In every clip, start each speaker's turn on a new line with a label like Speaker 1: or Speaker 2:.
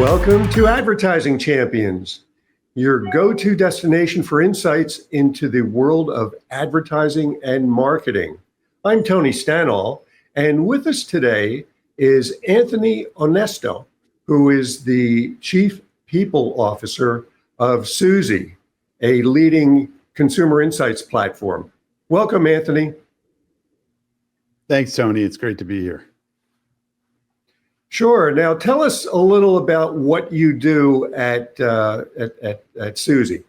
Speaker 1: Welcome to Advertising Champions, your go-to destination for insights into the world of advertising and marketing. I'm Tony Stanol, and with us today is Anthony Onesto, who is the Chief People Officer of Suzy, a leading consumer insights platform. Welcome, Anthony.
Speaker 2: Thanks, Tony. It's great to be here.
Speaker 1: Sure. Now, tell us a little about what you do at Suzy.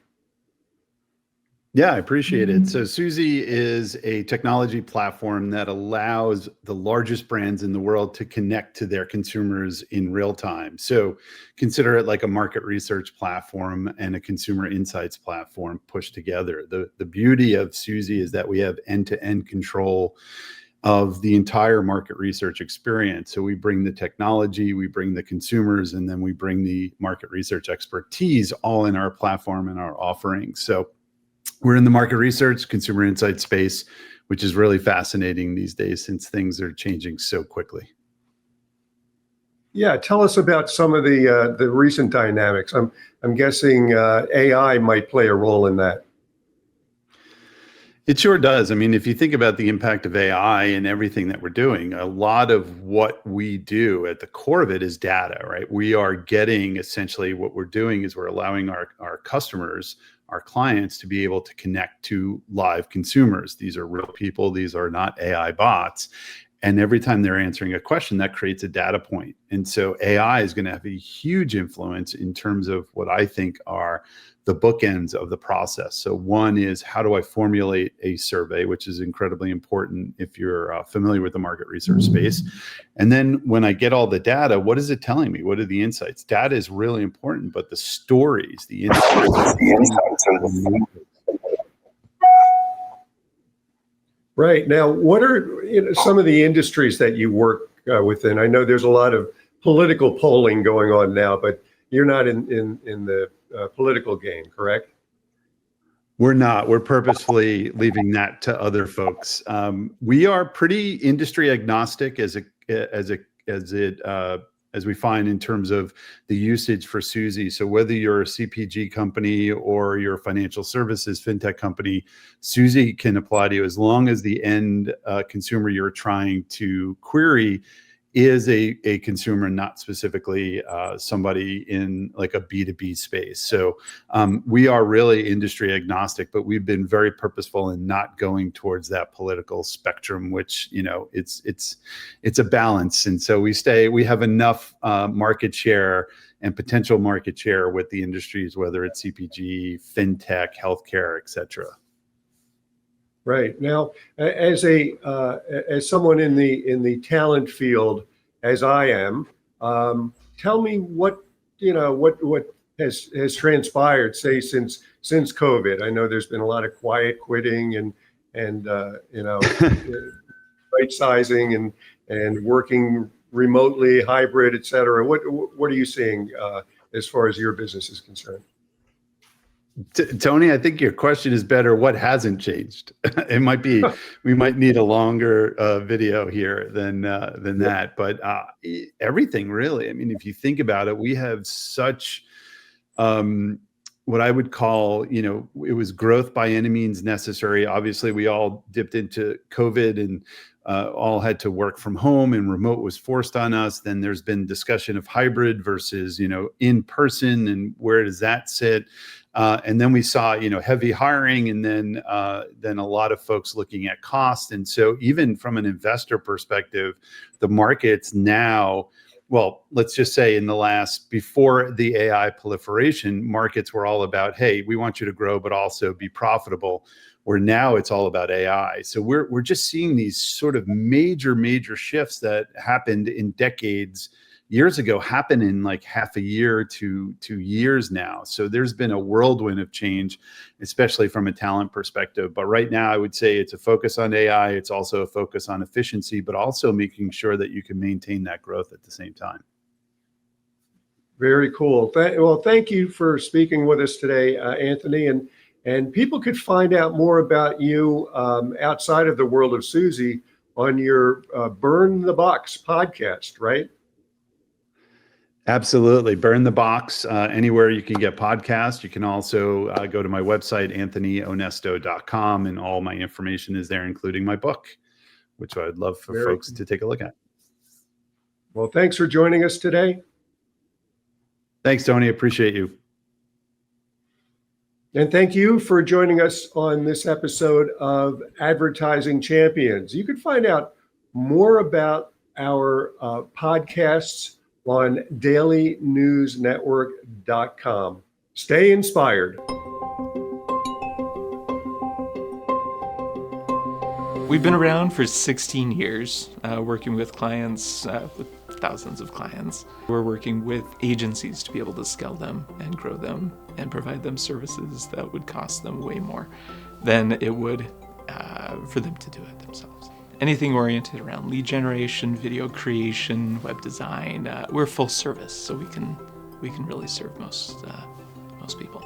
Speaker 2: Yeah, I appreciate it. So Suzy is a technology platform that allows the largest brands in the world to connect to their consumers in real time. So consider it like a market research platform and a consumer insights platform pushed together. The beauty of Suzy is that we have end-to-end control of the entire market research experience. So we bring the technology, we bring the consumers, and then we bring the market research expertise all in our platform and our offerings. So we're in the market research, consumer insight space, which is really fascinating these days since things are changing so quickly.
Speaker 1: Yeah, tell us about some of the recent dynamics. I'm guessing AI might play a role in that.
Speaker 2: It sure does. I mean, if you think about the impact of AI and everything that we're doing, a lot of what we do at the core of it is data, right? We are getting essentially what we're doing is we're allowing our customers, our clients to be able to connect to live consumers. These are real people. These are not AI bots. And every time they're answering a question, that creates a data point. And so AI is going to have a huge influence in terms of what I think are the bookends of the process. So one is, how do I formulate a survey, which is incredibly important if you're familiar with the market research space. And then when I get all the data, what is it telling me? What are the insights? Data is really important, but the stories, the insights are the
Speaker 1: Right. Now, what are some of the industries that you work within? I know there's a lot of political polling going on now, but you're not in the political game, correct?
Speaker 2: We're not. We're purposefully leaving that to other folks. We are pretty industry agnostic as we find in terms of the usage for Suzy. So whether you're a CPG company or you're a financial services fintech company, Suzy can apply to you as long as the end consumer you're trying to query is a consumer, not specifically somebody in like a B2B space. So we are really industry agnostic, but we've been very purposeful in not going towards that political spectrum, which, you know, it's a balance. And so we have enough market share and potential market share with the industries, whether it's CPG, fintech, healthcare, et cetera.
Speaker 1: Right. Now, as someone in the talent field, as I am, tell me what has transpired, say since COVID. I know there's been a lot of quiet quitting and right sizing and working remotely, hybrid, et cetera. What are you seeing as far as your business is concerned?
Speaker 2: Tony, I think your question is better. What hasn't changed? It might be, we might need a longer video here than that, but everything really. I mean, if you think about it, we have such what I would call, you know, it was growth by any means necessary. Obviously, we all dipped into COVID and all had to work from home, and remote was forced on us. Then there's been discussion of hybrid versus, you know, in person, and where does that sit? And then we saw, you know, heavy hiring, and then a lot of folks looking at cost. And so even from an investor perspective, the markets now, well, let's just say before the AI proliferation, markets were all about, hey, we want you to grow, but also be profitable. Where now it's all about AI. So we're just seeing these sort of major shifts that happened in decades years ago happen in like half a year to 2 years now. So there's been a whirlwind of change, especially from a talent perspective. But right now, I would say it's a focus on AI. It's also a focus on efficiency, but also making sure that you can maintain that growth at the same time.
Speaker 1: Very cool. Well, thank you for speaking with us today, Anthony. And people could find out more about you outside of the world of Suzy on your Burn the Box podcast, right?
Speaker 2: Absolutely. Burn the box anywhere you can get podcasts. You can also go to my website, anthonyonesto.com, and all my information is there, including my book, which I'd love for folks to take a look at.
Speaker 1: Well, thanks for joining us today.
Speaker 2: Thanks, Tony. Appreciate you.
Speaker 1: And thank you for joining us on this episode of Advertising Champions. You can find out more about our podcasts on dailynewsnetwork.com. Stay inspired.
Speaker 3: We've been around for 16 years, working with clients, with thousands of clients. We're working with agencies to be able to scale them and grow them and provide them services that would cost them way more than it would for them to do it themselves. Anything oriented around lead generation, video creation, web design, we're full service, so we can really serve most people.